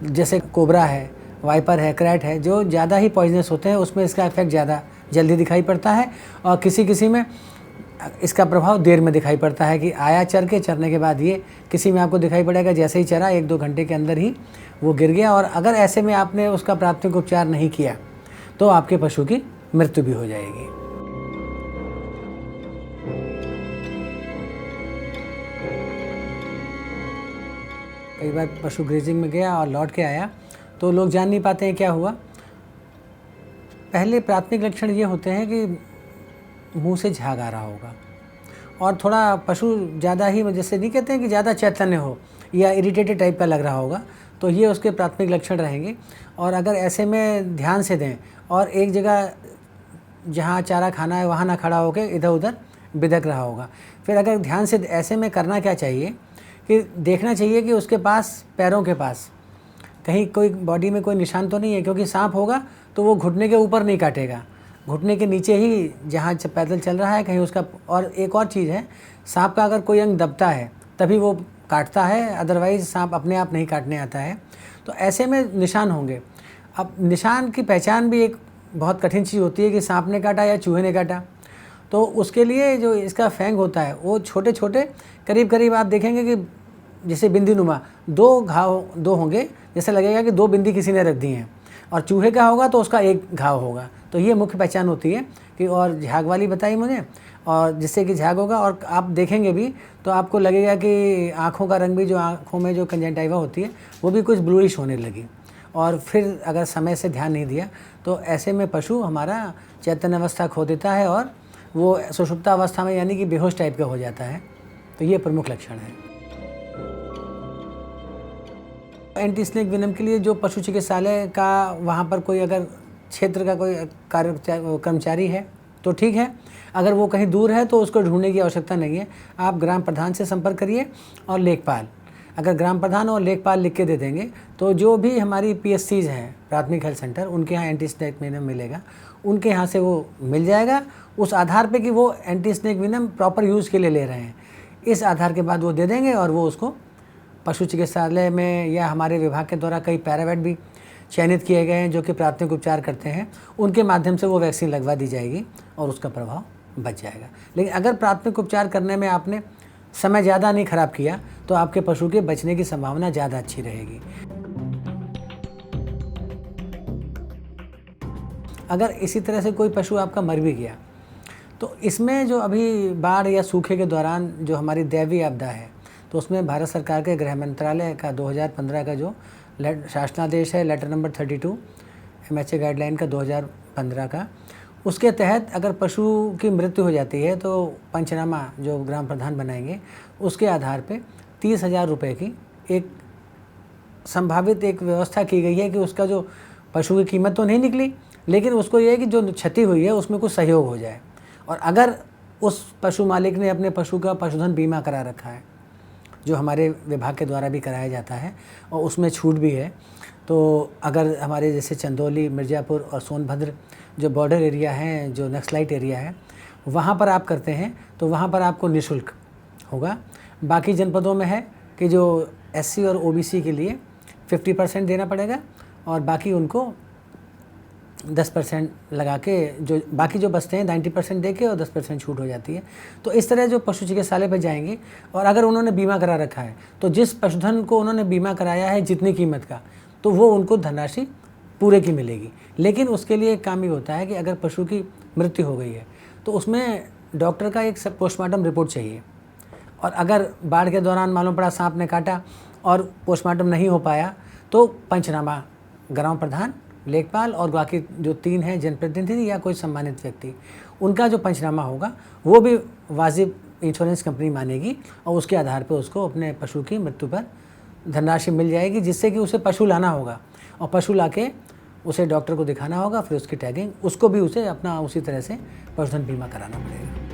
जैसे कोबरा है, वाइपर है, क्रैट है, जो ज़्यादा ही पॉइजनस होते हैं उसमें इसका इफेक्ट ज़्यादा जल्दी दिखाई पड़ता है और किसी किसी में इसका प्रभाव देर में दिखाई पड़ता है कि आया चरने के बाद ये किसी में आपको दिखाई पड़ेगा जैसे ही चरा 1-2 घंटे के अंदर ही वो गिर गया। और अगर ऐसे में आपने उसका प्राथमिक उपचार नहीं किया तो आपके पशु की मृत्यु भी हो जाएगी। कई बार पशु ग्रेजिंग में गया और लौट के आया तो लोग जान नहीं पाते हैं क्या हुआ। पहले प्राथमिक लक्षण ये होते हैं कि मुंह से झाग आ रहा होगा और थोड़ा पशु ज़्यादा ही, जैसे नहीं कहते हैं कि ज़्यादा चैतन्य हो या इरिटेटेड टाइप का लग रहा होगा, तो ये उसके प्राथमिक लक्षण रहेंगे। और अगर ऐसे में ध्यान से दें और एक जगह जहाँ चारा खाना है वहाँ ना खड़ा होकर इधर उधर बिदक रहा होगा। फिर अगर ध्यान से ऐसे में करना क्या चाहिए कि देखना चाहिए कि उसके पास, पैरों के पास कहीं कोई बॉडी में कोई निशान तो नहीं है, क्योंकि सांप होगा तो वो घुटने के ऊपर नहीं काटेगा, घुटने के नीचे ही जहाँ पैदल चल रहा है कहीं उसका। और एक और चीज़ है, सांप का अगर कोई अंग दबता है तभी वो काटता है, अदरवाइज़ सांप अपने आप नहीं काटने आता है। तो ऐसे में निशान होंगे। अब निशान की पहचान भी एक बहुत कठिन चीज़ होती है कि सांप ने काटा या चूहे ने काटा। तो उसके लिए जो इसका फैंग होता है वो छोटे छोटे, करीब करीब आप देखेंगे कि जैसे बिंदीनुमा 2 घाव 2 होंगे, जैसे लगेगा कि 2 बिंदी किसी ने रख दी हैं। और चूहे का होगा तो उसका 1 घाव होगा। तो ये मुख्य पहचान होती है कि, और झाग वाली बताई मुझे, और जिससे कि झाग होगा। और आप देखेंगे भी तो आपको लगेगा कि आँखों का रंग भी, जो आँखों में जो कंजंक्टिवा होती है वो भी कुछ ब्लूइश होने लगी। और फिर अगर समय से ध्यान नहीं दिया तो ऐसे में पशु हमारा चैतन्य अवस्था खो देता है और वो सुषुप्ता अवस्था में, यानी कि बेहोश टाइप का हो जाता है। तो ये प्रमुख लक्षण है। एंटी स्नेक विनम के लिए जो पशु चिकित्सालय का वहाँ पर कोई अगर क्षेत्र का कोई कर्मचारी है तो ठीक है, अगर वो कहीं दूर है तो उसको ढूंढने की आवश्यकता नहीं है। आप ग्राम प्रधान से संपर्क करिए और लेखपाल, अगर ग्राम प्रधान और लेखपाल लिख के दे देंगे तो जो भी हमारी PSCs हैं, प्राथमिक हेल्थ सेंटर, उनके यहाँ एंटी स्नेक विनम मिलेगा, उनके यहाँ से वो मिल जाएगा। उस आधार पे कि वो एंटी स्नेक विनम प्रॉपर यूज़ के लिए ले रहे हैं, इस आधार के बाद वो दे देंगे और वो उसको पशु चिकित्सालय में, या हमारे विभाग के द्वारा कई पैरावेट भी चयनित किए गए हैं जो कि प्राथमिक उपचार करते हैं, उनके माध्यम से वो वैक्सीन लगवा दी जाएगी और उसका प्रभाव बच जाएगा। लेकिन अगर प्राथमिक उपचार करने में आपने समय ज़्यादा नहीं खराब किया तो आपके पशु के बचने की संभावना ज़्यादा अच्छी रहेगी। अगर इसी तरह से कोई पशु आपका मर भी गया तो इसमें जो अभी बाढ़ या सूखे के दौरान जो हमारी दैवीय आपदा है, तो उसमें भारत सरकार के गृह मंत्रालय का 2015 का जो शासनादेश है, लेटर नंबर 32 MHA गाइडलाइन का 2015 का, उसके तहत अगर पशु की मृत्यु हो जाती है तो पंचनामा जो ग्राम प्रधान बनाएंगे उसके आधार पे 30,000 रुपये की एक संभावित एक व्यवस्था की गई है कि उसका जो पशु की कीमत तो नहीं निकली, लेकिन उसको ये है कि जो क्षति हुई है उसमें कुछ सहयोग हो जाए। और अगर उस पशु मालिक ने अपने पशु का पशुधन बीमा करा रखा है, जो हमारे विभाग के द्वारा भी कराया जाता है और उसमें छूट भी है, तो अगर हमारे जैसे चंदौली, मिर्ज़ापुर और सोनभद्र जो बॉर्डर एरिया हैं, जो नक्सलाइट एरिया है, वहाँ पर आप करते हैं तो वहाँ पर आपको निःशुल्क होगा। बाकी जनपदों में है कि जो SC और OBC के लिए 50% देना पड़ेगा और बाकी उनको 10% लगा के, जो बाकी जो बचते हैं 90% दे के और 10% छूट हो जाती है। तो इस तरह जो पशु चिकित्सालय पर जाएंगे और अगर उन्होंने बीमा करा रखा है तो जिस पशुधन को उन्होंने बीमा कराया है जितनी कीमत का, तो वो उनको धनराशि पूरे की मिलेगी। लेकिन उसके लिए एक काम ये होता है कि अगर पशु की मृत्यु हो गई है तो उसमें डॉक्टर का एक पोस्टमार्टम रिपोर्ट चाहिए। और अगर बाढ़ के दौरान मालूम पड़ा सांप ने काटा और पोस्टमार्टम नहीं हो पाया तो पंचनामा ग्राम प्रधान, लेखपाल और बाकी जो 3 हैं जनप्रतिनिधि या कोई सम्मानित व्यक्ति, उनका जो पंचनामा होगा वो भी वाजिब इंश्योरेंस कंपनी मानेगी और उसके आधार पर उसको अपने पशु की मृत्यु पर धनराशि मिल जाएगी, जिससे कि उसे पशु लाना होगा और पशु लाके उसे डॉक्टर को दिखाना होगा, फिर उसकी टैगिंग, उसको भी उसे अपना उसी तरह से पशुधन बीमा कराना पड़ेगा।